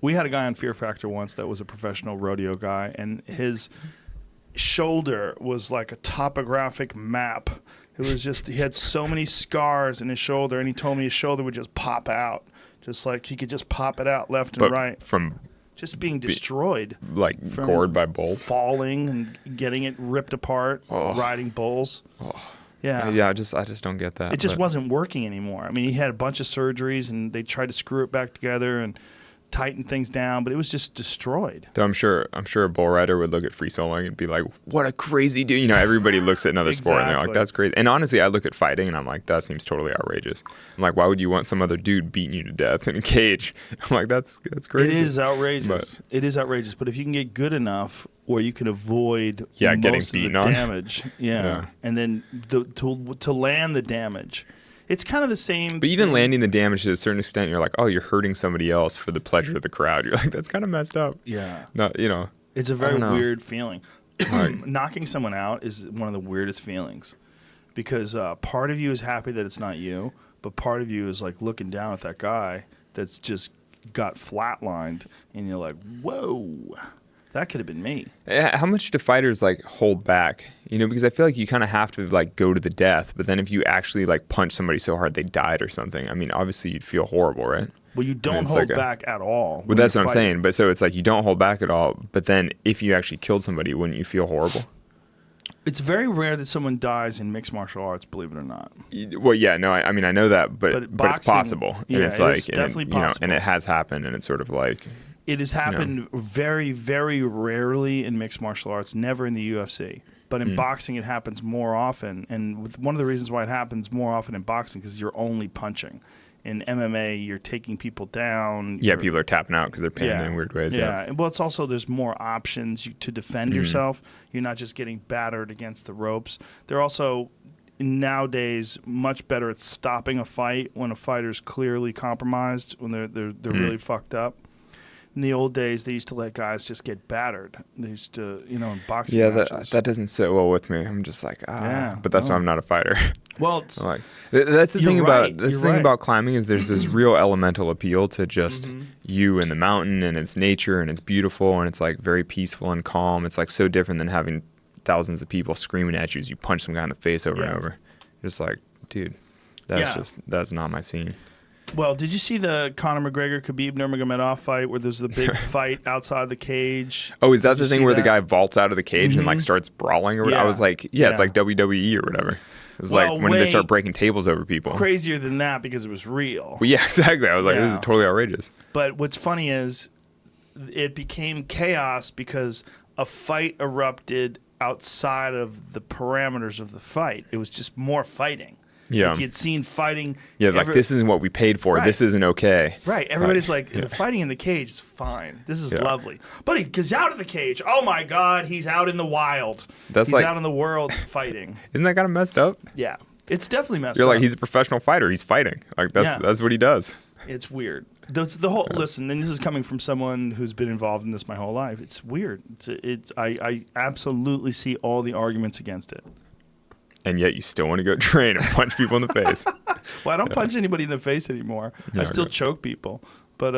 We had a guy on Fear Factor once that was a professional rodeo guy, and his shoulder was like a topographic map. It was just, he had so many scars in his shoulder, and he told me his shoulder would just pop out. Just like he could just pop it out left and right. From just being destroyed. Like gored by bulls? Falling and getting it ripped apart, riding bulls. Oh. Yeah. Yeah, I just don't get that. It just wasn't working anymore. I mean, he had a bunch of surgeries, and they tried to screw it back together and tighten things down, but it was just destroyed. So I'm sure a bull rider would look at free soloing and be like, what a crazy dude. You know, everybody looks at another sport and they're like, that's crazy. And honestly, I look at fighting and I'm like, that seems totally outrageous. I'm like, why would you want some other dude beating you to death in a cage? I'm like, that's crazy. It is outrageous. It is outrageous. But if you can get good enough where you can avoid getting most beaten of the on damage, and then to land the damage, it's kind of the same. But even landing the damage to a certain extent, you're like, oh, you're hurting somebody else for the pleasure of the crowd. You're like, that's kind of messed up. Yeah. Not, you know. It's a very weird feeling. Knocking someone out is one of the weirdest feelings, because part of you is happy that it's not you, but part of you is like looking down at that guy that's just got flatlined, and you're like, whoa. That could have been me. How much do fighters like hold back? You know, because I feel like you kind of have to like go to the death, but then if you actually like punch somebody so hard they died or something, I mean, obviously you'd feel horrible, right? Well, you don't hold back at all. Well, that's what I'm saying. But so it's like you don't hold back at all, but then if you actually killed somebody, wouldn't you feel horrible? It's very rare that someone dies in mixed martial arts, believe it or not. Well, yeah, no, I mean, I know that, but boxing, it's possible. Yeah, and it's like, it's definitely possible. And it has happened, and it's sort of like... It has happened very, very rarely in mixed martial arts, never in the UFC. But in boxing, it happens more often. And one of the reasons why it happens more often in boxing is you're only punching. In MMA, you're taking people down. Yeah, people are tapping out because they're pinned in weird ways. Yeah. Well, it's also there's more options to defend yourself. You're not just getting battered against the ropes. They're also nowadays much better at stopping a fight when a fighter's clearly compromised, when they're really fucked up. In the old days, they used to let guys just get battered. They used to, in boxing matches. that doesn't sit well with me. I'm just like, but that's why I'm not a fighter. Well, like, that's the thing about climbing is there's this real elemental appeal to just you and the mountain and its nature, and it's beautiful and it's like very peaceful and calm. It's like so different than having thousands of people screaming at you as you punch some guy in the face over and over. Just like, dude, that's not my scene. Well, did you see the Conor McGregor Khabib Nurmagomedov fight where there's the big fight outside the cage? Oh, is that the thing where the guy vaults out of the cage and like starts brawling? Or I was like, it's like WWE or whatever. It was like when they start breaking tables over people. Crazier than that because it was real. Well, yeah, exactly. I was like, this is totally outrageous. But what's funny is it became chaos because a fight erupted outside of the parameters of the fight. It was just more fighting. Yeah. Like you'd seen fighting. Yeah, like this isn't what we paid for. Right. This isn't okay. Right. Everybody's like, the fighting in the cage is fine. This is lovely. But he gets out of the cage. Oh my God, he's out in the wild. He's out in the world fighting. Isn't that kind of messed up? Yeah. It's definitely messed up. You're like, he's a professional fighter. He's fighting. Like that's what he does. It's weird. The whole listen, and this is coming from someone who's been involved in this my whole life. It's weird. I absolutely see all the arguments against it. And yet you still want to go train and punch people in the face. Well, I don't punch anybody in the face anymore. I still choke people. But